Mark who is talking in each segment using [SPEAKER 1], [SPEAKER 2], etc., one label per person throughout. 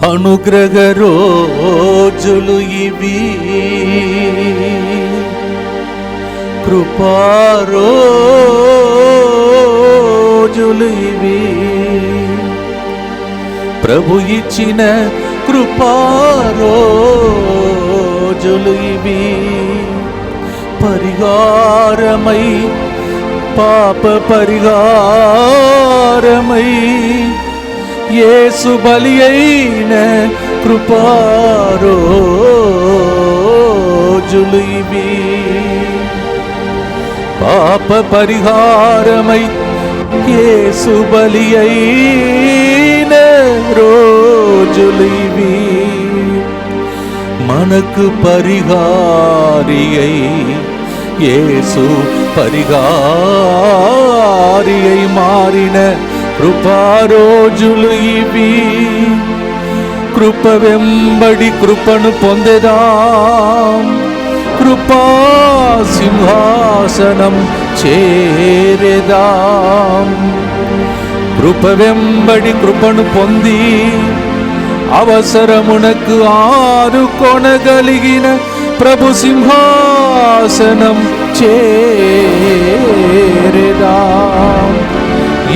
[SPEAKER 1] అనుగ్రహ రోజులు ఇవి, కృపా రోజులు ఇవి, ప్రభు ఇచ్చిన కృపా రోజులు ఇవి. పరిహారమై పాప పరిహారమై యేసు బలి అయిన కృపా రోజులు ఇవి. పాప పరిహారమై యేసు బలి అయిన రోజులు ఇవి. మనకు పరిహారి అయి యేసు పరిహారి అయి మారిన కృపా రోజులు ఇవి. కృప వెంబడి కృపను పొందెదాం, కృపా సింహాసనం చేరెదాం. కృప వెంబడి కృపను పొంది అవసరమునకు ఆనుకొనగలిగిన ప్రభు సింహాసనం చేరెదాం.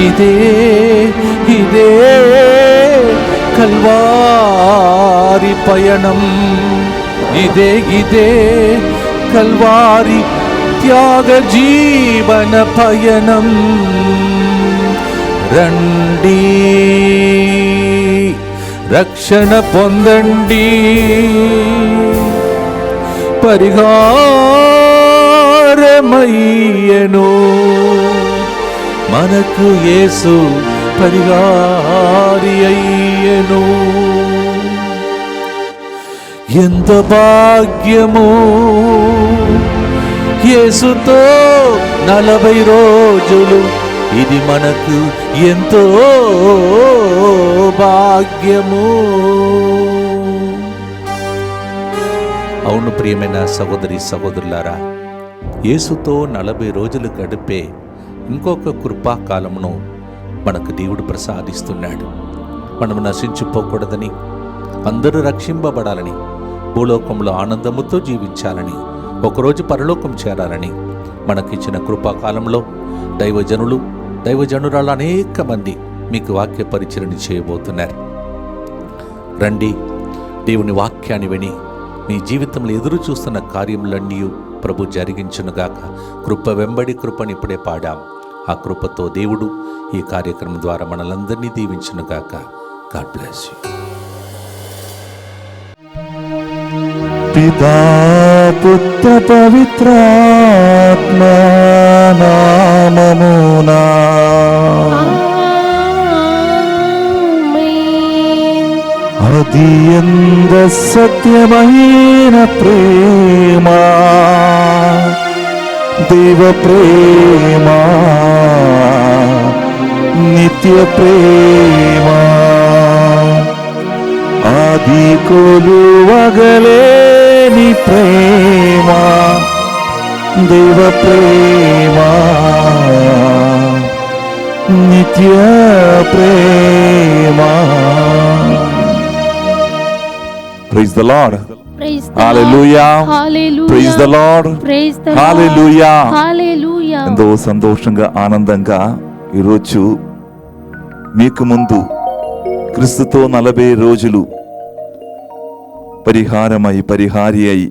[SPEAKER 1] ఇదే ఇదే కల్వారి పయనం, ఇదే ఇదే కల్వారి త్యాగ జీవన పయనం. రండి రక్షణ పొందండి, పరిహారమయ్యెను మనకు యేసు పరిహారి అయ్యెను. ఎంత భాగ్యము యేసుతో 40 రోజులు, ఇది మనకు ఎంతో భాగ్యము. అవును ప్రియమైన సహోదరి సహోదరులారా, యేసుతో 40 రోజులు గడిపే ఇంకొక కృపాకాలమును మనకు దేవుడు ప్రసాదిస్తున్నాడు. మనము నశించిపోకూడదని, అందరూ రక్షింపబడాలని, భూలోకంలో ఆనందముతో జీవించాలని, ఒకరోజు పరలోకం చేరాలని మనకిచ్చిన కృపాకాలంలో దైవజనులు దైవజనురాలు అనేక మంది మీకు వాక్య పరిచరణ చేయబోతున్నారు. రండి, దేవుని వాక్యాన్ని విని మీ జీవితంలో ఎదురు చూస్తున్న కార్యములన్నీ ప్రభు జరిగించునుగాక. కృప వెంబడి కృపని ఇప్పుడే పాడాం. ఆ కృపతో దేవుడు ఈ కార్యక్రమం ద్వారా మనలందరినీ దీవించునుగాక. God bless you.
[SPEAKER 2] పితా పుత్ర పవిత్రాత్మ నామమునా అత్యంత సత్యమైన ప్రేమ, దేవ ప్రేమ, నిత్య ప్రేమ, ఆది కొలువగలేని ప్రేమ, దేవ ప్రేమ, నిత్య ప్రేమ. Praise the Lord.
[SPEAKER 3] Praise the
[SPEAKER 2] Hallelujah.
[SPEAKER 3] Lord. Hallelujah.
[SPEAKER 2] Praise the Lord.
[SPEAKER 3] Praise the
[SPEAKER 2] Hallelujah.
[SPEAKER 3] Lord. Hallelujah.
[SPEAKER 2] ఎంతో సంతోషంగా ఆనందంగా ఈరోజు మీకు ముందు క్రీస్తుతో 40 రోజులు పరిహారమై పరిహారి అయి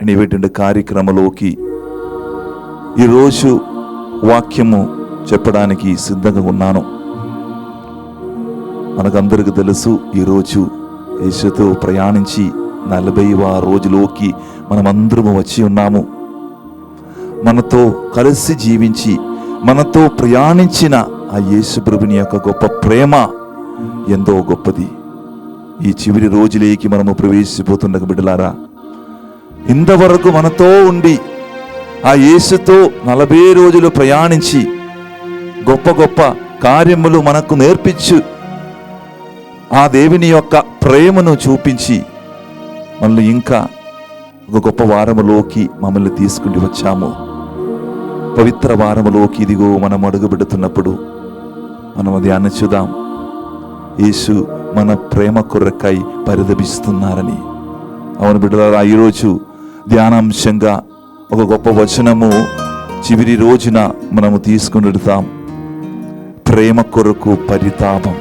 [SPEAKER 2] అనేటువంటి కార్యక్రమంలోకి ఈరోజు వాక్యము చెప్పడానికి సిద్ధంగా ఉన్నాను. మనకందరికి తెలుసు, ఈరోజు యేసుతో ప్రయాణించి 40వ రోజులోకి మనమందరము వచ్చి ఉన్నాము. మనతో కలిసి జీవించి మనతో ప్రయాణించిన ఆ యేసు ప్రభుని యొక్క గొప్ప ప్రేమ ఎంతో గొప్పది. ఈ చివరి రోజులేకి మనము ప్రవేశిపోతున్న బిడ్డలారా, ఇంతవరకు మనతో ఉండి ఆ యేసుతో 40 రోజులు ప్రయాణించి గొప్ప గొప్ప కార్యములు మనకు నేర్పించు ఆ దేవుని యొక్క ప్రేమను చూపించి మనల్ని ఇంకా ఒక గొప్ప వారములోకి మమ్మల్ని తీసుకుని వచ్చాము. పవిత్ర వారములోకి ఇదిగో మనం అడుగు పెడుతున్నప్పుడు మనం ధ్యానించుదాం. యేసు మన ప్రేమ కొరకై పరితపిస్తున్నారని. అవును బిడ్డలారా, ఈరోజు ధ్యానాంశంగా ఒక గొప్ప వచనము చివరి రోజున మనము తీసుకుని వెళ్తాం. ప్రేమ కొరకు పరితాపం.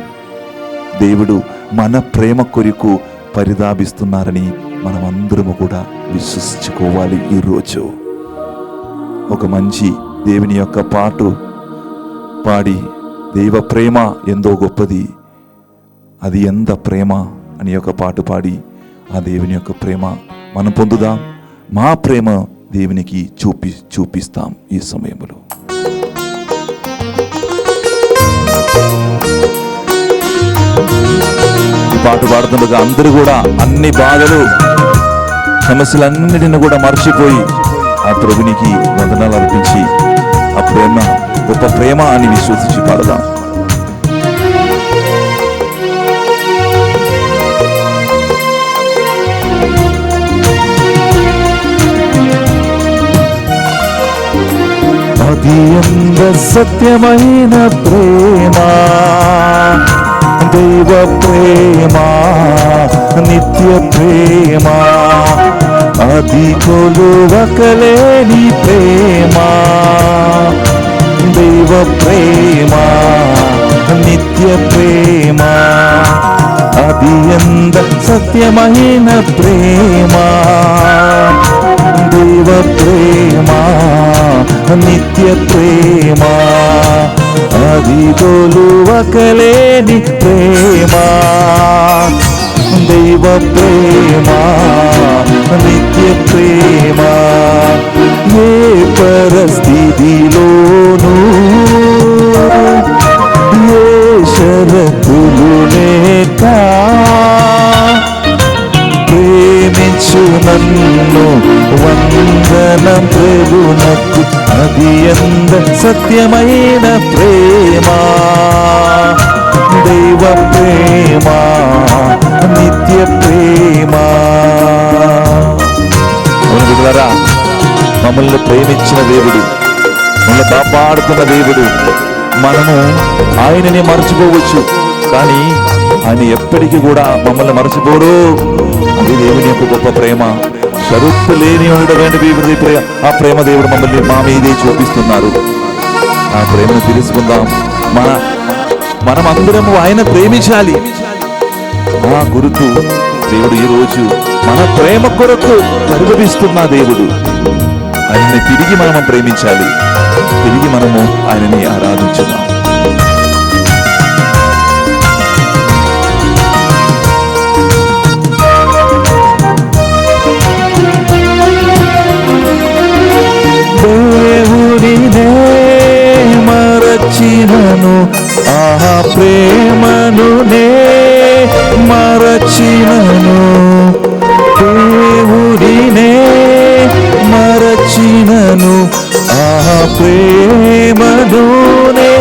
[SPEAKER 2] దేవుడు మన ప్రేమ కొరకు పరితాపిస్తున్నారని మనమందరము కూడా విశ్వసించుకోవాలి. ఈరోజు ఒక మంచి దేవుని యొక్క పాట పాడి, దైవ ప్రేమ ఎంతో గొప్పది, అది ఎంత ప్రేమ అని ఒక పాట పాడి ఆ దేవుని యొక్క ప్రేమ మనం పొందుదాం. మా ప్రేమ దేవునికి చూపిస్తాం ఈ సమయంలో. ఈ పాట పాడుతుండగా అందరూ కూడా అన్ని బాధలు సమస్యలన్నిటిని కూడా మర్చిపోయి ఆ ప్రభునికి వందనాలు అర్పించి ఆ ప్రేమ గొప్ప ప్రేమ అని విశ్వసించి పాడదాం. అది ఎంత సత్యమైన ప్రేమ, దైవ ప్రేమ, నిత్య ప్రేమ, అది కొలువకలేని ప్రేమ, దైవ ప్రేమ, నిత్య ప్రేమ, అది ఎంత సత్యమైన ప్రేమ, దైవ ప్రేమ, నిత్య ప్రేమ, అది కొలువకలేని ప్రేమ, దైవ ప్రేమ, నిత్య ప్రేమ, ఏ పరిస్థితిలోనూ ఏ షరతులు లేక ప్రేమించు నన్ను వందనం ప్రభునకు, అది ఎంత సత్యమైన ప్రేమ, దైవ ప్రేమ, నిత్య ప్రేమ. బిడ్డలారా, మమ్మల్ని ప్రేమించిన దేవుడు, మమ్మల్ని కాపాడుతున్న దేవుడు, మనము ఆయనని మర్చిపోవచ్చు, కానీ ఆయన ఎప్పటికీ కూడా మమ్మల్ని మర్చిపోడు. అది దేవుని యొక్క గొప్ప ప్రేమ. షరతు లేని ఆ ప్రేమ దేవుడు మమ్మల్ని మా మీదే చూపిస్తున్నారు. ఆ ప్రేమను తెలుసుకుందాం. మనమందరము ఆయన ప్రేమించాలి. ఆ గురుతు దేవుడు ఈరోజు మన ప్రేమ కొరకు పరితపిస్తున్న దేవుడు. ఆయనని తిరిగి మనము ప్రేమించాలి, తిరిగి మనము ఆయనని ఆరాధించుదాం. దేవుడినే మరచినను, ఆహా ప్రేమను నే మరచినను, దేవుడినే మరచినను, ఆహా ప్రేమను నే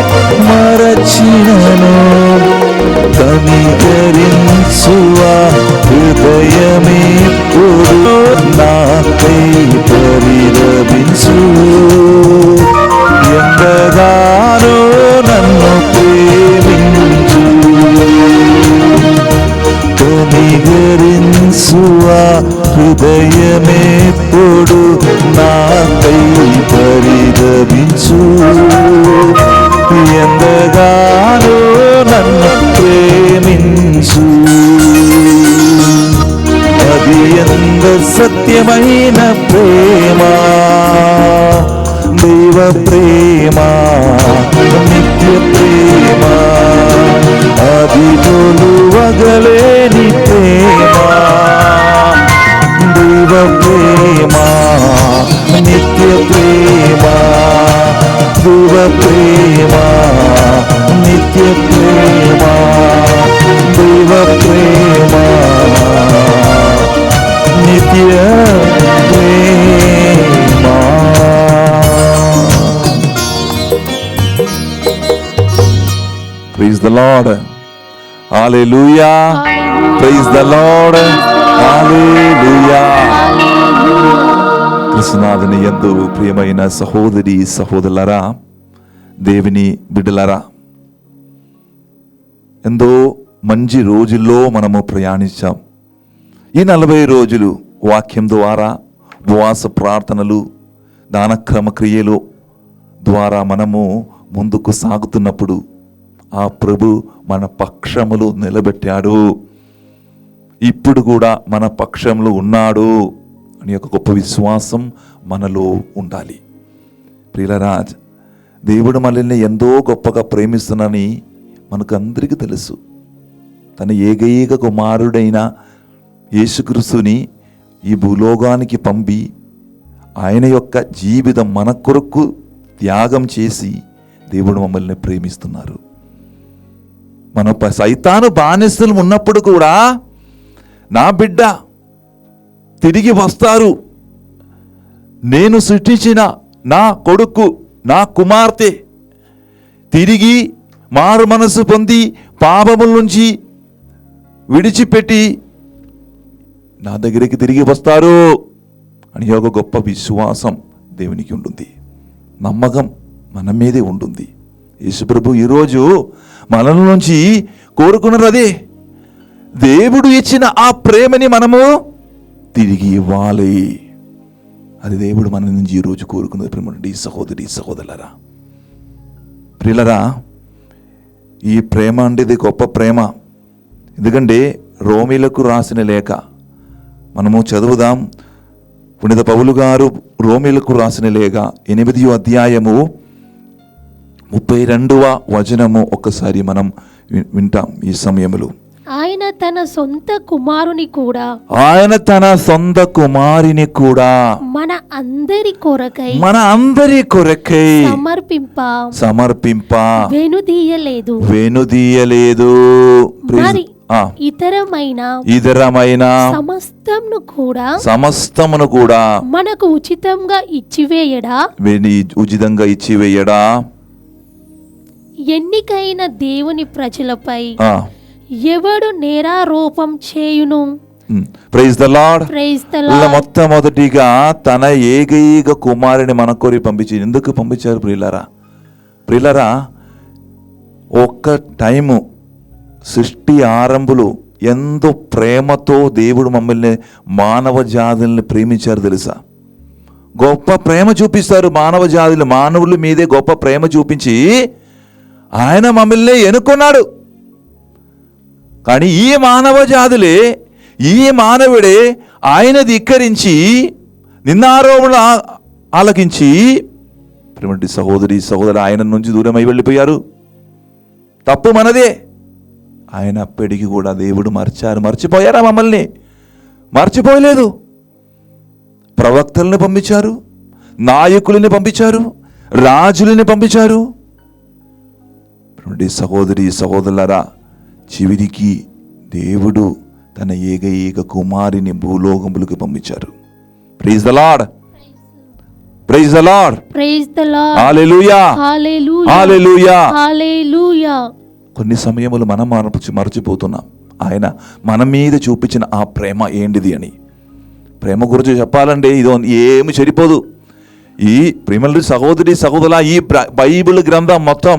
[SPEAKER 2] మరచినను, కనికరించువా హృదయమెప్పుడు నాకై పరితపించు, ఎంతగానో నన్ను ప్రేమించు, కనికరించువా హృదయమెప్పుడు నాకై పరితపించు, ఎంతగానో నన్ను ప్రేమించు, అది ఎంత సత్యమైన ప్రేమ, దైవ ప్రేమ, నిత్య ప్రేమ, అది కొలువగలేని ప్రేమ, దైవ ప్రేమ, నిత్య ప్రేమ, దైవ ప్రేమ, నిత్య ప్రేమ, దైవ ప్రేమ, నిత్య ప్రేమ. Praise the Lord. Hallelujah. Praise the Lord. Hallelujah. కృష్ణనాథుని యందు ప్రియమైన సహోదరి సహోదరులారా, దేవుని బిడ్డలారా, ఎంతో మంచి రోజుల్లో మనము ప్రయాణించాం. ఈ 40 రోజులు వాక్యం ద్వారా, ఉపవాస ప్రార్థనలు, దానక్రమ క్రియలు ద్వారా మనము ముందుకు సాగుతున్నప్పుడు ఆ ప్రభు మన పక్షములు నిలబెట్టాడు, ఇప్పుడు కూడా మన పక్షంలో ఉన్నాడు అని ఒక గొప్ప విశ్వాసం మనలో ఉండాలి. ప్రియులారా, దేవుడు మనల్ని ఎంతో గొప్పగా ప్రేమిస్తున్నానని మనకు అందరికీ తెలుసు. తన ఏకైక కుమారుడైన యేసుక్రీస్తుని ఈ భూలోకానికి పంపి ఆయన యొక్క జీవితం మన కొరకు త్యాగం చేసి దేవుడు మమ్మల్ని ప్రేమిస్తున్నారు. మన సైతాను బానిసలు ఉన్నప్పుడు కూడా నా బిడ్డ తిరిగి వస్తారు, నేను సృష్టించిన నా కొడుకు, నా కుమార్తె తిరిగి మారు మనసు పొంది పాపముల నుంచి విడిచిపెట్టి నా దగ్గరికి తిరిగి వస్తారు అని ఒక గొప్ప విశ్వాసం దేవునికి ఉంటుంది, నమ్మకం మన మీదే ఉంటుంది. యేసుప్రభు ఈరోజు మన నుంచి కోరుకున్నారు అదే, దేవుడు ఇచ్చిన ఆ ప్రేమని మనము తిరిగి ఇవ్వాలి. అది దేవుడు మన నుంచి ఈరోజు కోరుకున్నది. ప్రేమడి సహోదరి సహోదరులారా, ప్రియులరా, ఈ ప్రేమ అంటే ఇది గొప్ప ప్రేమ. ఎందుకంటే రోమీలకు రాసిన లేఖ మనము చదువుదాం. పునీత పౌలు గారు రోమీలకు రాసిన లేఖ 8వ అధ్యాయము 32వ వచనము ఒక్కసారి మనం వింటాం. ఈ సమయంలో
[SPEAKER 3] ఆయన తన సొంత కుమారుని కూడా మన అందరి కొరకై సమర్పింప వెనుదీయలేదు. మరి ఇతరమైన సమస్తమును కూడా మనకు ఉచితంగా ఇచ్చివేయడా ఎన్నికైన దేవుని ప్రజలపై ఎవడు నేరారోపం చేయును.
[SPEAKER 2] Praise the Lord. మొట్టమొదటిగా తన ఏకైక కుమారుని మన కోరి పంపించి ఎందుకు పంపించారు ప్రియులారా? ఒక్క టైము సృష్టి ఆరంభులు ఎంతో ప్రేమతో దేవుడు మమ్మల్ని మానవ జాతుల్ని ప్రేమించారు తెలుసా? గొప్ప ప్రేమ చూపిస్తారు మానవ జాతులు, మానవుల మీదే గొప్ప ప్రేమ చూపించి ఆయన మమ్మల్ని ఎన్నుకున్నాడు. కానీ ఈ మానవ జాతులే, ఈ మానవుడే ఆయన ధిక్కరించి నిందారోపణ ఆలకించి ప్రేమటి సహోదరి సహోదరు ఆయన నుంచి దూరమై వెళ్ళిపోయారు. తప్పు మనదే. ఆయన అప్పటికి కూడా దేవుడు మర్చిపోయారా? మమ్మల్ని మర్చిపోయలేదు. ప్రవక్తల్ని పంపించారు, నాయకులని పంపించారు, రాజులని పంపించారు. సహోదరి సహోదరులారా, చివరికి దేవుడు తన ఏకైక కుమారుని భూలోకములకు పంపించారు. Praise the lord. Praise the lord. Hallelujah. Hallelujah. Hallelujah. కొన్ని సమయములు మనం మర్చిపోతున్నాం ఆయన మన మీద చూపించిన ఆ ప్రేమ ఏంటిది అని. ప్రేమ గురించి చెప్పాలంటే ఇది ఏమి సరిపోదు. ఈ ప్రేమల సహోదరి సహోదరుల, ఈ బైబిల్ గ్రంథం మొత్తం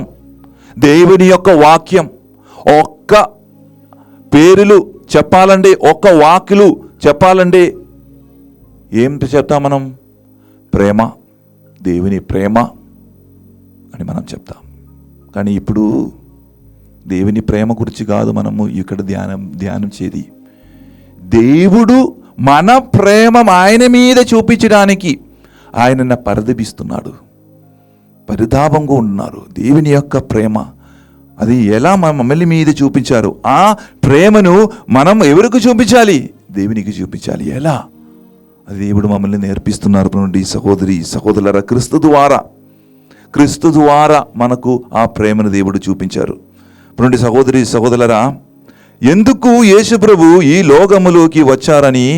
[SPEAKER 2] దేవుని యొక్క వాక్యం, ఒక్క పేరులు చెప్పాలంటే, ఒక్క వాక్యులు చెప్పాలంటే ఏం చెప్తాం మనం? ప్రేమ, దేవుని ప్రేమ అని మనం చెప్తాం. కానీ ఇప్పుడు దేవుని ప్రేమ గురించి కాదు మనము ఇక్కడ ధ్యానం చేది. దేవుడు మన ప్రేమ ఆయన మీద చూపించడానికి ఆయన పరితపిస్తున్నాడు, పరితాపంగా ఉన్నారు. దేవుని యొక్క ప్రేమ అది ఎలా మమ్మల్ని మీద చూపించారు, ఆ ప్రేమను మనం ఎవరికి చూపించాలి? దేవునికి చూపించాలి. ఎలా? అది దేవుడు మమ్మల్ని నేర్పిస్తున్నారు. సహోదరి సహోదరుల, క్రీస్తు ద్వారా మనకు ఆ ప్రేమను దేవుడు చూపించారు. సహోదరి సహోదరులరా, ఎందుకు యేసుప్రభు ఈ లోకములోకి వచ్చారని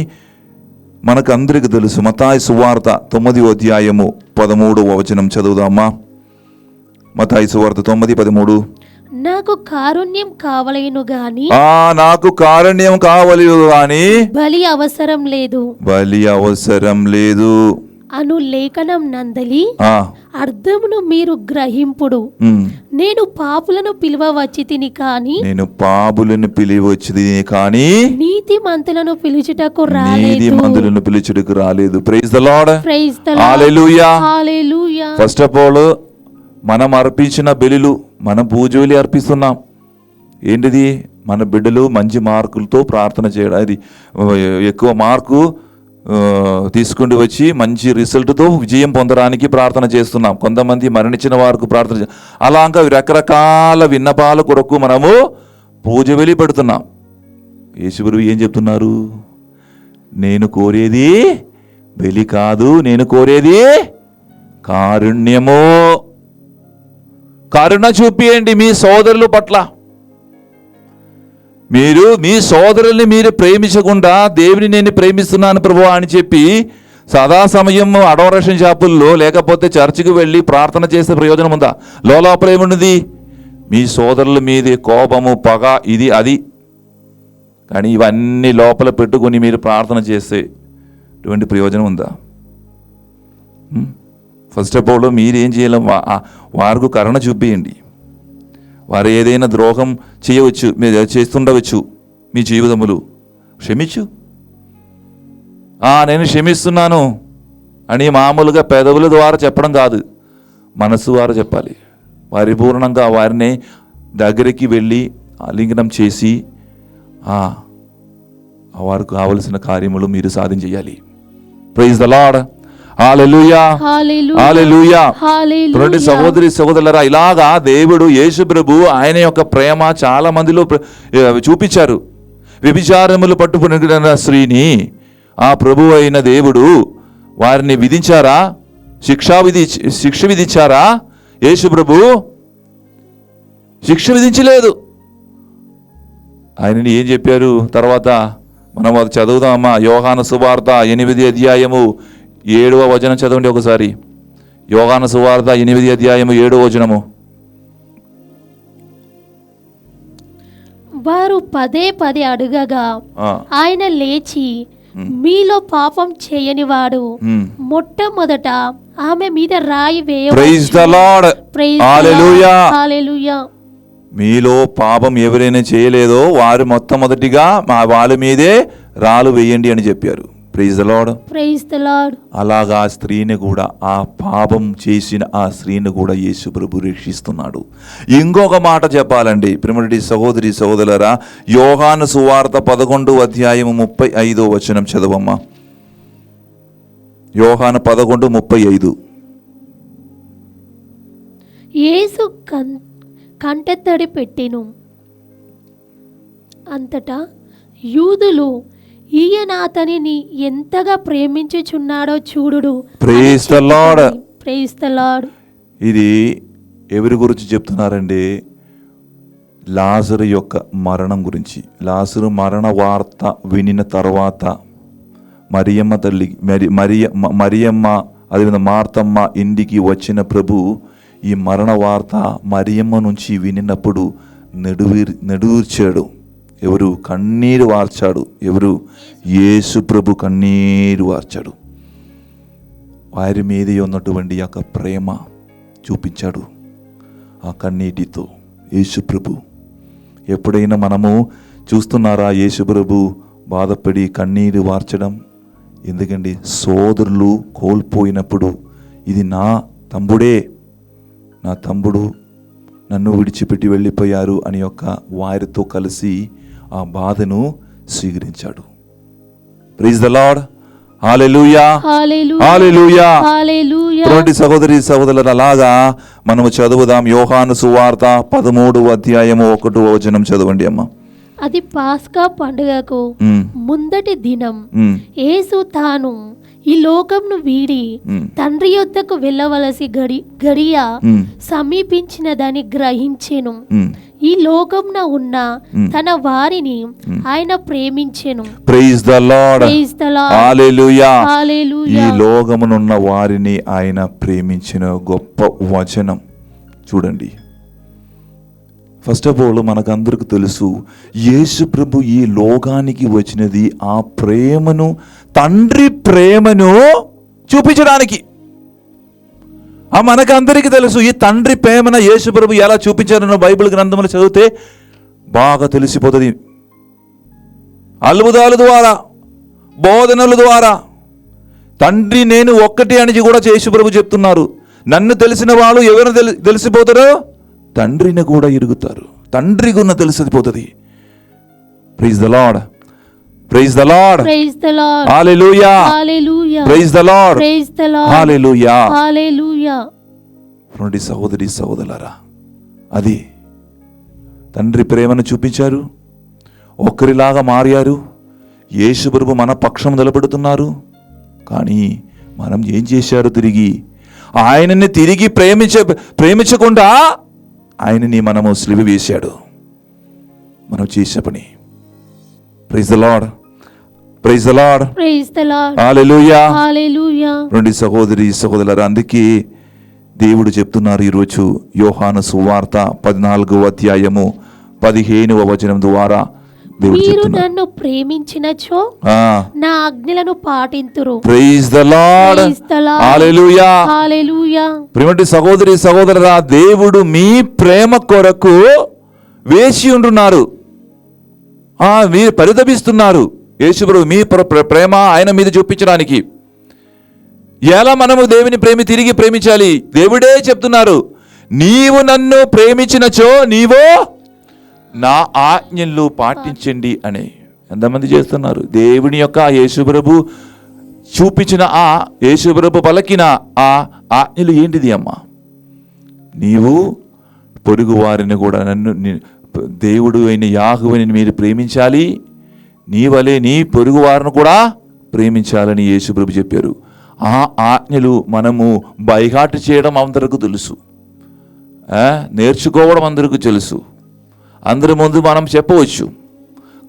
[SPEAKER 2] మనకు అందరికీ తెలుసు. మత్తాయి సువార్త 9వ అధ్యాయము 13వ వచనం చదువుదామా? మత్తాయి సువార్త 9:13.
[SPEAKER 3] నాకు కారుణ్యం కావలేను గాని
[SPEAKER 2] బలి అవసరం లేదు.
[SPEAKER 3] అను లేఖనం నందలి
[SPEAKER 2] ఆ,
[SPEAKER 3] అర్థమును మీరు గ్రహింపుడు. నేను పాపులను పిలువవచ్చి తిని కాని
[SPEAKER 2] నేను పాపులను పిలివచ్చింది కానీ
[SPEAKER 3] నీతిమంతులను పిలుచుటకు రాలేదు.
[SPEAKER 2] నీతిమంతులను పిలుచుటకు రాలేదు. Praise the lord.
[SPEAKER 3] Praise the lord.
[SPEAKER 2] Hallelujah.
[SPEAKER 3] Hallelujah.
[SPEAKER 2] First of all మనం అర్పించిన బలులు, మనం పూజలు అర్పిస్తున్నాం. ఏంటిది? మన బిడ్డలు మంచి మార్కులతో ప్రార్థన చేయడం, అది ఎక్కువ మార్కు తీసుకుంటూ వచ్చి మంచి రిజల్ట్తో విజయం పొందడానికి ప్రార్థన చేస్తున్నాం. కొంతమంది మరణించిన వారికి ప్రార్థన అలాగా రకరకాల విన్నపాల కొరకు మనము పూజ బలి పెడుతున్నాం. యేసుగురు ఏం చెప్తున్నారు? నేను కోరేది బలి కాదు, నేను కోరేది కారుణ్యము. కరుణ చూపియండి మీ సోదరుల పట్ల. మీరు మీ సోదరుల్ని మీరు ప్రేమించకుండా దేవుని నేను ప్రేమిస్తున్నాను ప్రభువా అని చెప్పి సదా సమయం అడోరేషన్ షాపుల్లో లేకపోతే చర్చికి వెళ్ళి ప్రార్థన చేసే ప్రయోజనం ఉందా? లోపల ఏమున్నది? మీ సోదరుల మీదే కోపము, పగ, ఇది అది. కానీ ఇవన్నీ లోపల పెట్టుకుని మీరు ప్రార్థన చేసే అటువంటి ప్రయోజనం ఉందా? ఫస్ట్ ఆఫ్ ఆల్ మీరు ఏం చేయాలి? వారికి కరుణ చూపియండి. వారు ఏదైనా ద్రోహం చేయవచ్చు, మీరు చేస్తుండవచ్చు మీ జీవితములు. క్షమించు. నేను క్షమిస్తున్నాను అని మామూలుగా పెదవుల ద్వారా చెప్పడం కాదు, మనసు ద్వారా చెప్పాలి. పరిపూర్ణంగా వారిని దగ్గరికి వెళ్ళి ఆలింగనం చేసి వారికి కావలసిన కార్యములు మీరు సాధించేయాలి. Praise the lord. Hallelujah. Hallelujah. చూడండి సహోదరి సహోదరులారా, ఇలాగా దేవుడు యేసు ప్రభు ఆయన యొక్క ప్రేమ చాలా మందిలో చూపించారు. వ్యభిచారములు పట్టుకున్న స్త్రీని ఆ ప్రభు అయిన దేవుడు వారిని విధించారా? శిక్ష విధించారా? యేసు ప్రభు శిక్ష విధించలేదు. ఆయనని ఏం చెప్పారు? తర్వాత మనం అది చదువుదామా? యోహాను సువార్త 8వ అధ్యాయము 7వ వచనం చదవండి ఒకసారి. యోహాను సువార్త 8వ అధ్యాయము 7వ వచనము.
[SPEAKER 3] వారు పదే పదే అడుగగా ఆయన లేచి, మీలో పాపం చేయనివాడు మొట్టమొదట ఆమె మీద రాయి వేయ.
[SPEAKER 2] Praise the lord. Hallelujah.
[SPEAKER 3] Hallelujah.
[SPEAKER 2] మీలో పాపం ఎవరైనా చేయలేదో వారు మొట్టమొదటిగా వాళ్ళ మీదే రాళ్ళు వేయండి అని చెప్పారు. Praise the lord.
[SPEAKER 3] Praise the Lord.
[SPEAKER 2] అలాగా ఆ స్త్రీని కూడా, ఆ పాపం చేసిన ఆ స్త్రీని కూడా యేసు ప్రభు రక్షిస్తున్నాడు. ఇంకొక మాట చెప్పాలండి ప్రియమైన సహోదరి సహోదరులారా, యోహాను సువార్త 11వ అధ్యాయము 35వ వచనం చదవమ్మా. యోహాను 11:35.
[SPEAKER 3] యేసు కంటతడి పెట్టెను. అంతటా యూదులు, ఈయన అతనిని ఎంతగా ప్రేమించుచున్నాడో చూడుడు.
[SPEAKER 2] Praise the lord.
[SPEAKER 3] Praise the lord.
[SPEAKER 2] ఇది ఎవరి గురించి చెప్తున్నారండి? లాజరు యొక్క మరణం గురించి. లాజరు మరణ వార్త వినిన తర్వాత మరియమ్మ తల్లి మరియమ్మ అదేవిధంగా మార్తమ్మ ఇంటికి వచ్చిన ప్రభు ఈ మరణ వార్త మరియమ్మ నుంచి వినినప్పుడు నెడువీర్చాడు. ఎవరు? కన్నీరు వార్చాడు. ఎవరు? యేసు ప్రభు కన్నీరు వార్చాడు. వారి మీద ఉన్నటువంటి యొక్క ప్రేమ చూపించాడు ఆ కన్నీటితో. యేసు ప్రభు ఎప్పుడైనా మనము చూస్తున్నారా యేసు ప్రభు బాధపడి కన్నీరు వార్చడం? ఎందుకండి? సోదరులు కోల్పోయినప్పుడు ఇది నా తమ్ముడే, నా తమ్ముడు నన్ను విడిచిపెట్టి వెళ్ళిపోయారు అని యొక్క వారితో కలిసి ఆ బాధను స్వీకరించాడు. Praise the lord. Hallelujah. Hallelujah.
[SPEAKER 3] Hallelujah.
[SPEAKER 2] సహోదరి సహోదరులు, అలాగా మనము చదువుదాం. యోహాను సువార్త 13వ అధ్యాయము 1వ వచనం చదవండి అమ్మా.
[SPEAKER 3] అది పాస్కా పండుగకు ముందటి దినం యేసు తాను ఈ లోకంను వీడి తండ్రి యొద్దకు వెళ్ళవలసి గడియ సమీపించినదని గ్రహించెను. ఈ లోకంన ఉన్న తన వారిని ఆయన ప్రేమించెను.
[SPEAKER 2] Praise the lord.
[SPEAKER 3] Praise the lord.
[SPEAKER 2] Hallelujah.
[SPEAKER 3] Hallelujah.
[SPEAKER 2] ఈ లోకమునున్న వారిని ఆయన ప్రేమించిన గొప్ప వచనం చూడండి. ఫస్ట్ ఆఫ్ ఆల్ మనకందరికి తెలుసు, యేసు ప్రభు ఈ లోకానికి వచ్చినది ఆ ప్రేమను, తండ్రి ప్రేమను చూపించడానికి. మనకందరికీ తెలుసు ఈ తండ్రి ప్రేమన యేసు ప్రభు ఎలా చూపించారన్న బైబిల్ గ్రంథములు చదివితే బాగా తెలిసిపోతుంది. అద్భుతాల ద్వారా, బోధనల ద్వారా తండ్రి నేను ఒక్కటి అని కూడా యేసు ప్రభు చెప్తున్నారు. నన్ను తెలిసిన వాళ్ళు ఎవరు తెలిసిపోతారో తండ్రిని కూడా ఎరుగుతారు. తండ్రి గున్న తెలిసిపోతుంది. Praise the lord, praise the lord,
[SPEAKER 3] praise the lord,
[SPEAKER 2] hallelujah,
[SPEAKER 3] hallelujah,
[SPEAKER 2] praise the lord,
[SPEAKER 3] praise the lord,
[SPEAKER 2] hallelujah,
[SPEAKER 3] hallelujah.
[SPEAKER 2] సహోదరి సహోదరులారా, అది తండ్రి ప్రేమను చూపించారు. ఒక్కరిలాగా మారారు. యేసు ప్రభు మన పక్షం నిలబడుతున్నారు. కానీ మనం ఏం చేశారు? తిరిగి ఆయనని తిరిగి ప్రేమించకుండా ఆయనని మనము సిలువ వేశాడు. మనం చేసే పని. Praise the lord, praise the lord,
[SPEAKER 3] praise the lord,
[SPEAKER 2] hallelujah,
[SPEAKER 3] hallelujah.
[SPEAKER 2] సహోదరి సహోదరులారా, అందుకే దేవుడు చెప్తున్నారు ఈరోజు యోహాను సువార్త 14వ అధ్యాయము 15వ వచనం ద్వారా దేవుడు
[SPEAKER 3] మీరు
[SPEAKER 2] చెప్తున్నారు,
[SPEAKER 3] నన్ను ప్రేమించినచో నా ఆజ్ఞలను పాటింతురు.
[SPEAKER 2] Praise the lord,
[SPEAKER 3] praise the lord,
[SPEAKER 2] hallelujah,
[SPEAKER 3] hallelujah.
[SPEAKER 2] ప్రియమైన సహోదరి సహోదరురా, దేవుడు మీ ప్రేమ కొరకు వేచి ఉంటున్నారు. మీరు పరితపిస్తున్నారు. యేసు ప్రభు మీ ప్రేమ ఆయన మీద చూపించడానికి. ఎలా మనము దేవుని తిరిగి ప్రేమించాలి? దేవుడే చెప్తున్నారు, నీవు నన్ను ప్రేమించినచో నీవు నా ఆజ్ఞలు పాటించండి అని. ఎంతమంది చేస్తున్నారు? దేవుని యొక్క యేసు ప్రభు చూపించిన యేసు ప్రభు పలికిన ఆజ్ఞలు ఏంటిది అమ్మా? నీవు పొరుగు వారిని కూడా నన్ను దేవుడు అయిన యాహోవాని మీరు ప్రేమించాలి, నీ వలె నీ పొరుగు వారిని కూడా ప్రేమించాలని యేసు ప్రభు చెప్పారు. ఆ ఆజ్ఞలు మనము బైహార్ట్ చేయడం అందరికీ తెలుసు, నేర్చుకోవడం అందరికీ తెలుసు, అందరి ముందు మనం చెప్పవచ్చు.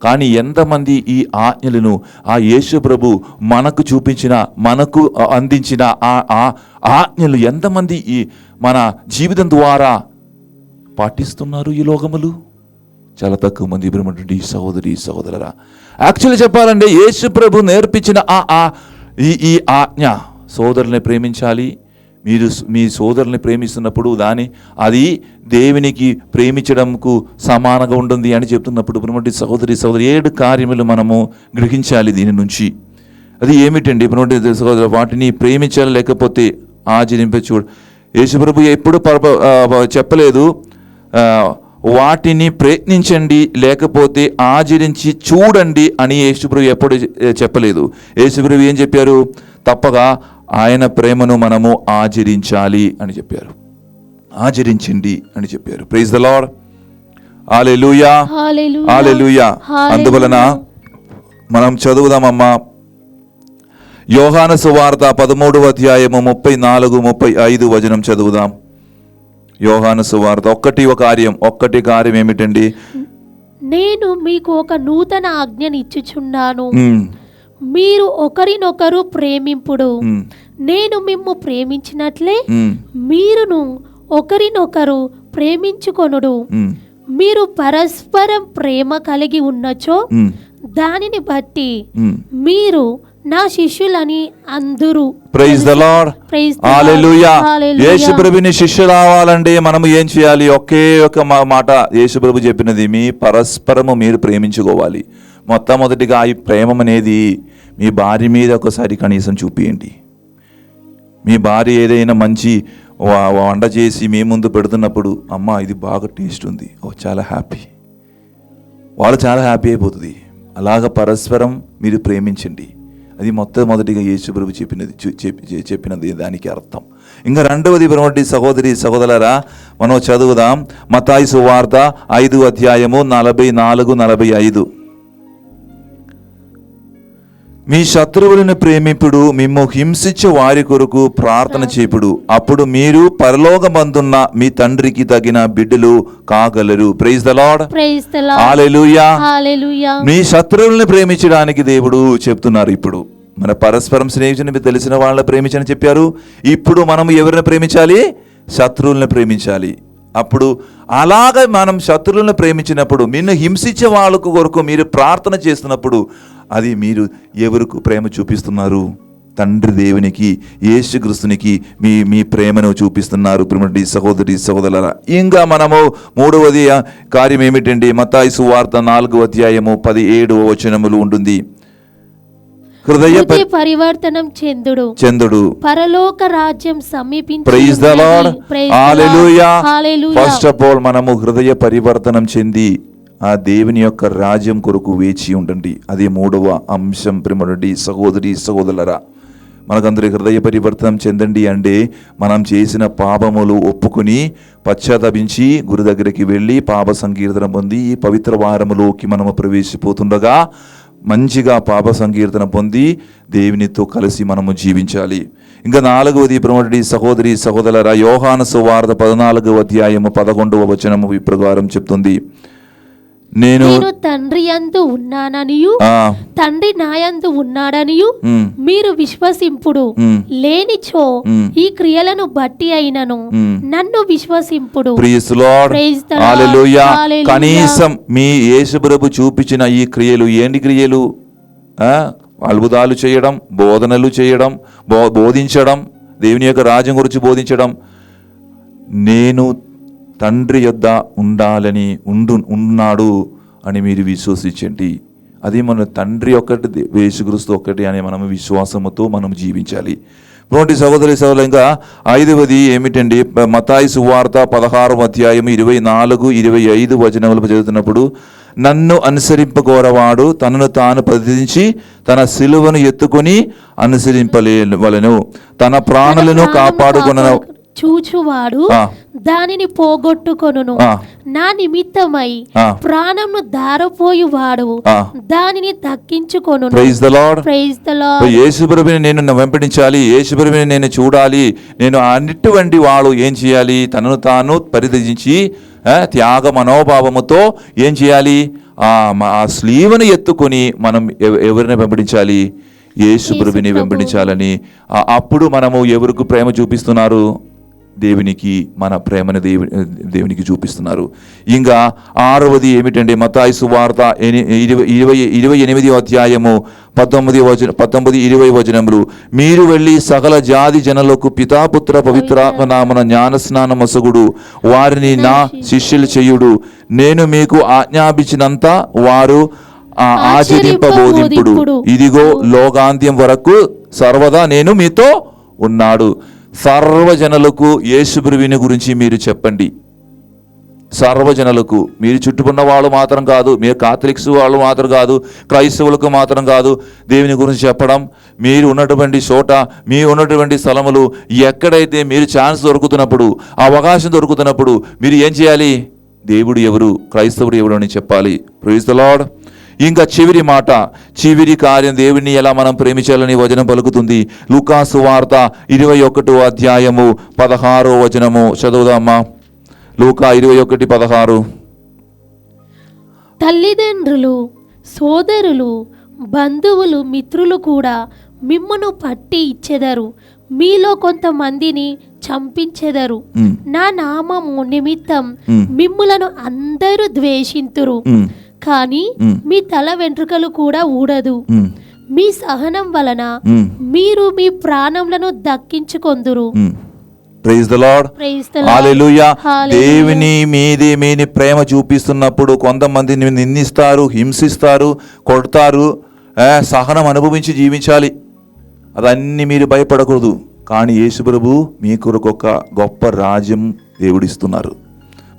[SPEAKER 2] కానీ ఎంతమంది ఈ ఆజ్ఞలను యేసు ప్రభు మనకు చూపించిన, మనకు అందించిన ఆజ్ఞలు ఎంతమంది ఈ మన జీవితం ద్వారా పాటిస్తున్నారు? ఈ లోకములు చాలా తక్కువ మంది. ఈ సహోదరి సహోదరురా, యాక్చువల్లీ చెప్పాలంటే యేసు ప్రభు నేర్పించిన ఈ ఆజ్ఞ, సోదరుని ప్రేమించాలి. మీరు మీ సోదరుని ప్రేమిస్తున్నప్పుడు అది దేవునికి ప్రేమించడంకు సమానంగా ఉంటుంది అని చెప్తున్నప్పుడు సహోదరి 7 కార్యములు మనము గ్రహించాలి దీని నుంచి. అది ఏమిటండి? సహోదరు, వాటిని ప్రేమించాలి, లేకపోతే ఆచరింపచూడు. యేసుప్రభు ఎప్పుడు చెప్పలేదు వాటిని ప్రయత్నించండి లేకపోతే ఆచరించి చూడండి అని యేసుప్రభు ఎప్పుడు చెప్పలేదు. యేసుప్రభు ఏం చెప్పారు? తప్పగా ఆయన ప్రేమను మనము ఆచరించాలి అని చెప్పారు. ఆచరించండి అని చెప్పారు. ప్రైజ్ ద లార్డ్, హల్లెలూయా, హల్లెలూయా. అందువలన మనం చదువుదామమ్మా యోహాను సువార్త 13వ అధ్యాయము 34-35 వచనం చదువుదాం. యోహాను సువార్త ఒక్కటి కార్యం ఏమిటండి?
[SPEAKER 3] నేను మీకు ఒక నూతన ఆజ్ఞని ఇచ్చుచున్నాను, మీరు ఒకరినొకరు ప్రేమింపుడు. నేను మిమ్ము ప్రేమించినట్లే మీరును ఒకరినొకరు ప్రేమించుకొనుడు. మీరు పరస్పరం ప్రేమ కలిగి ఉన్నచో దానిని బట్టి మీరు నా శిష్యులని అందురు.
[SPEAKER 2] ప్రైజ్ ద లార్డ్, హల్లెలూయా. యేసుప్రభుని శిష్యులు అవ్వాలంటే మనం ఏం చేయాలి? ఒకే ఒక మాట యేసుప్రభు చెప్పినది, మీ పరస్పరము మీరు ప్రేమించుకోవాలి. మొట్టమొదటిగా ఈ ప్రేమ అనేది మీ భార్య మీద ఒకసారి కనీసం చూపియండి. మీ భార్య ఏదైనా మంచి వంట చేసి మీ ముందు పెడుతున్నప్పుడు, అమ్మ ఇది బాగా టేస్ట్ ఉంది, చాలా హ్యాపీ, వాళ్ళు చాలా హ్యాపీ అయిపోతుంది. అలాగ పరస్పరం మీరు ప్రేమించండి. అది మొట్టమొదటిగా యేసుప్రభు చెప్పినది దానికి అర్థం. ఇంకా రెండవది సహోదరి సహోదరులారా, మనం చదువుదాం మత్తయి సువార్త 5వ అధ్యాయము 44-45. మీ శత్రువులను ప్రేమింపుడు, మిమ్ము హింసించే వారి కొరకు ప్రార్థన చేపుడు, అప్పుడు మీరు పరలోకమందున్న మీ తండ్రికి తగిన బిడ్డలు కాగలరు. ప్రైజ్ ద లార్డ్, హల్లెలూయా, హల్లెలూయా. మీ శత్రువులను ప్రేమించడానికి దేవుడు చెప్తున్నారు. ఇప్పుడు మన పరస్పరం స్నేహితుని తెలిసిన వాళ్ళని ప్రేమించని చెప్పారు. ఇప్పుడు మనం ఎవరిని ప్రేమించాలి? శత్రువులను ప్రేమించాలి. అప్పుడు అలాగ మనం శత్రువులను ప్రేమించినప్పుడు, నిన్ను హింసించే వాళ్ళకు కొరకు మీరు ప్రార్థన చేస్తున్నప్పుడు, అది మీరు ఎవరికి ప్రేమ చూపిస్తున్నారు? తండ్రి దేవునికి, యేసుక్రీస్తునికి మీ ప్రేమను చూపిస్తున్నారు ప్రియమైన సహోదరి సహోదరులారా. ఇంకా మనము మూడవది కార్యం ఏమిటండి? మత్తయి సువార్త 4వ అధ్యాయము 17వ వచనములు ఉంటుంది. హృదయ
[SPEAKER 3] పరివర్తనం చెందుడు పరలోక రాజ్యం సమీపించి.
[SPEAKER 2] Praise the lord, hallelujah. First of all మనము హృదయ పరివర్తనం చెంది ఆ దేవుని యొక్క రాజ్యం కొరకు వేచి ఉండండి. అది మూడవ అంశం ప్రియమైన సహోదరి సహోదరులారా. మనకందరి హృదయ పరివర్తనం చెందండి అంటే మనం చేసిన పాపములు ఒప్పుకొని పశ్చాత్తాపించి గురు దగ్గరికి వెళ్ళి పాప సంకీర్తన పొంది ఈ పవిత్ర వారములోకి మనము ప్రవేశిపోతుండగా మంచిగా పాప సంకీర్తన పొంది దేవునితో కలిసి మనము జీవించాలి. ఇంకా 4వది ప్రియమైన సహోదరి సహోదరులారా, యోహాను సువార్త 14వ అధ్యాయము 11వ వచనము ఈ ప్రకారం చెప్తుంది, నేను
[SPEAKER 3] తండ్రి యందు ఉన్నాననియు తండ్రి నా యందు ఉన్నాడనియు మీరు విశ్వసింపుడు, లేనిచో ఈ క్రియలను బట్టి అయినను నన్ను విశ్వసింపుడు.
[SPEAKER 2] ప్రైజ్ ది లార్డ్, హల్లెలూయా. కనీసం మీ యేసుప్రభు చూపించిన ఈ క్రియలు ఏంటి క్రియలు? అద్భుతాలు చేయడం, బోధనలు చేయడం, బోధించడం, దేవుని యొక్క రాజ్యం గురించి బోధించడం. నేను తండ్రి యొద్ద ఉండాలని ఉన్నాడు అని మీరు విశ్వసించండి. అది మన తండ్రి ఒక్కటి, యేసుక్రీస్తు ఒక్కటి అనే మనం విశ్వాసముతో మనం జీవించాలి. ప్రియమైన సహోదరి సహోదరులు, ఇంకా 5వది ఏమిటండి? మత్తయి సువార్త 16వ అధ్యాయం 24-25 వచనములు చదువుతున్నప్పుడు, నన్ను అనుసరింపగోరవాడు తనను తాను పరిత్యజించి తన సిలువను ఎత్తుకొని అనుసరింపవలెను, తన ప్రాణులను కాపాడుకొన
[SPEAKER 3] చూచువాడు దానిని పోగొట్టుకొనును, నా నిమిత్తమై ప్రాణమును దారపోయువాడు దానిని దక్కించుకొనును.
[SPEAKER 2] Praise the lord,
[SPEAKER 3] praise the lord.
[SPEAKER 2] యేసుప్రభుని నేను వెంబడించాలి, యేసుప్రభుని నేను చూడాలి. నేను అన్నిటువంటి వాడు ఏం చేయాలి? తనను తాను పరిత్యజించి త్యాగ మనోభావముతో ఏం చేయాలి? ఆ స్లీవను ఎత్తుకొని మనం ఎవరిని వెంబడించాలి? యేసుప్రభుని వెంబడించాలని. అప్పుడు మనము ఎవరికి ప్రేమ చూపిస్తున్నారు? దేవునికి మన ప్రేమను దేవునికి చూపిస్తున్నారు. ఇంకా 6వది ఏమిటండి? మత్తయి సువార్త 28వ అధ్యాయము 19-20 వచనములు, మీరు వెళ్ళి సకల జాతి జనులకు పితాపుత్ర పవిత్ర నామన జ్ఞానస్నానం మసగుడు, వారిని నా శిష్యులు చేయుడు, నేను మీకు ఆజ్ఞాపించినంత వారు ఆచరింపబోధింపుడు, ఇదిగో లోకాంత్యం వరకు సర్వదా నేను మీతో ఉన్నాడు. సర్వజనులకు యేసుప్రభుని గురించి మీరు చెప్పండి. సర్వజనులకు, మీరు చుట్టుకున్న వాళ్ళు మాత్రం కాదు, మీరు కాథలిక్స్ వాళ్ళు మాత్రం కాదు, క్రైస్తవులకు మాత్రం కాదు దేవుని గురించి చెప్పడం. మీరు ఉన్నటువంటి చోట, మీ ఉన్నటువంటి స్థలములు ఎక్కడైతే మీరు ఛాన్స్ దొరుకుతున్నప్పుడు, అవకాశం దొరుకుతున్నప్పుడు మీరు ఏం చేయాలి? దేవుడు ఎవరు, క్రైస్తవుడు ఎవరు అని చెప్పాలి. Praise the Lord. ఇంకా చివరి మాట, చివరి కార్యం దేవుడిని ఎలా మనం ప్రేమించాలని వచనం పలుకుతుంది. లూకా సువార్త 21వ అధ్యాయము 16వ వచనము చదువుదామా? లూకా 21:16.
[SPEAKER 3] తల్లిదండ్రులు, సోదరులు, బంధువులు, మిత్రులు కూడా మిమ్మును పట్టి ఇచ్చెదరు, మీలో కొంతమందిని చంపించెదరు, నా నామము నిమిత్తం మిమ్ములను అందరూ ద్వేషింతురు, కానీ మీ తల వెంట్రుకలు కూడా ఊడదు. మీ సహనం వలన మీరు మీ ప్రాణములను దక్కించుకొందురు.
[SPEAKER 2] ప్రైజ్ ద లార్డ్, హల్లెలూయా. దేవుని మీది ప్రేమ చూపిస్తున్నప్పుడు కొంతమందిని నిందిస్తారు, హింసిస్తారు, కొడతారు. సహనం అనుభవించి జీవించాలి. అదన్నీ మీరు భయపడకూడదు. కానీ యేసుప్రభు మీ కొరకు ఒక గొప్ప రాజ్యం దేవుడిస్తున్నారు.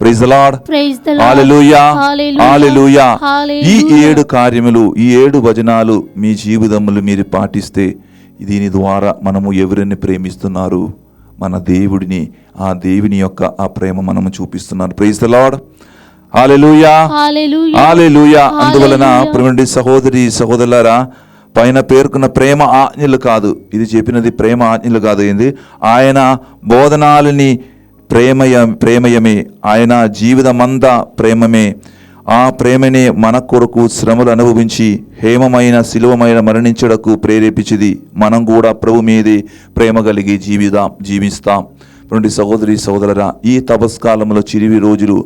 [SPEAKER 2] Praise the lord, hallelujah, hallelujah. ఈ 7 కార్యములు, ఈ 7 వచనాలు మీ జీవితములు మీరు పాటిస్తే దీని ద్వారా మనము ఎవరిని ప్రేమిస్తున్నారు? మన దేవుడిని, ఆ దేవుని యొక్క ఆ ప్రేమ మనము చూపిస్తున్నారు. ప్రైజ్ ద లార్డ్, హల్లెలూయా, హల్లెలూయా. అందువలన ప్రియమైన సహోదరి సహోదరులారా, పైన పేర్కొన్న ప్రేమ ఆజ్ఞలు కాదు, ఇది చెప్పినది ప్రేమ ఆజ్ఞలు కాదు. ఏంది? ఆయన బోధనాలని ప్రేమయమే, ఆయన జీవితమంతా ప్రేమమే. ఆ ప్రేమనే మన కొరకు శ్రమలు అనుభవించి హేమమైన శిలువమైన మరణించడకు ప్రేరేపించింది. మనం కూడా ప్రభు మీదే ప్రేమ కలిగి జీవిస్తాం. రెండు సహోదరి సహోదరులారా, ఈ తపస్కాలంలో చిరివి రోజులు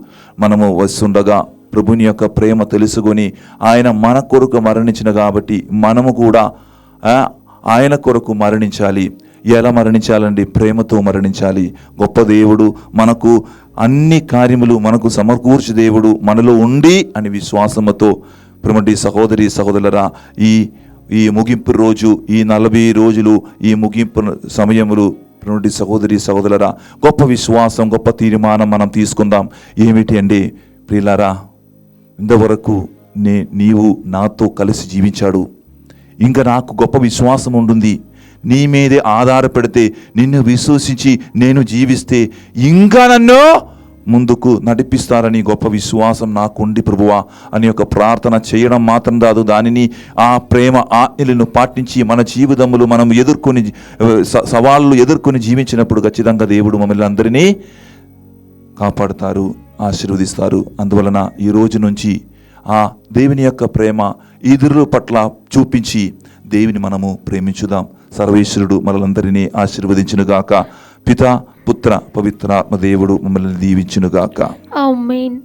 [SPEAKER 2] మనము వస్తుండగా ప్రభుని యొక్క ప్రేమ తెలుసుకొని ఆయన మన కొరకు మరణించిన కాబట్టి మనము కూడా ఆయన కొరకు మరణించాలి. ఎలా మరణించాలండి? ప్రేమతో మరణించాలి. గొప్ప దేవుడు మనకు అన్ని కార్యములు మనకు సమకూర్చు దేవుడు మనలో ఉండి అని విశ్వాసముతో ప్రేమటి సహోదరి సహోదరులరా, ఈ ముగింపు రోజు, ఈ 40 రోజులు, ఈ ముగింపు సమయములు ప్రేమటి సహోదరి సహోదరులరా, గొప్ప విశ్వాసం, గొప్ప తీర్మానం మనం తీసుకుందాం. ఏమిటి అండి ప్రియులారా? ఇంతవరకు నీవు నాతో కలిసి జీవించాడు, ఇంకా నాకు గొప్ప విశ్వాసం ఉంటుంది. నీ మీదే ఆధారపడితే, నిన్ను విశ్వసించి నేను జీవిస్తే ఇంకా నన్ను ముందుకు నడిపిస్తారని గొప్ప విశ్వాసం నాకుండి ప్రభువా అని ఒక ప్రార్థన చేయడం మాత్రం కాదు, దానిని ఆ ప్రేమ ఆజ్ఞలను పాటించి మన జీవితములు మనం ఎదుర్కొని సవాళ్ళు ఎదుర్కొని జీవించినప్పుడు ఖచ్చితంగా దేవుడు మమ్మల్ని అందరినీ కాపాడుతారు, ఆశీర్వదిస్తారు. అందువలన ఈ రోజు నుంచి ఆ దేవుని యొక్క ప్రేమ ఇతరుల పట్ల చూపించి దేవుని మనము ప్రేమించుదాం. సర్వేశ్వరుడు మనలందరినీ ఆశీర్వదించునుగాక. పితా, పుత్ర, పవిత్రాత్మ దేవుడు మమ్మల్ని దీవించునుగాక.
[SPEAKER 3] ఆమేన్.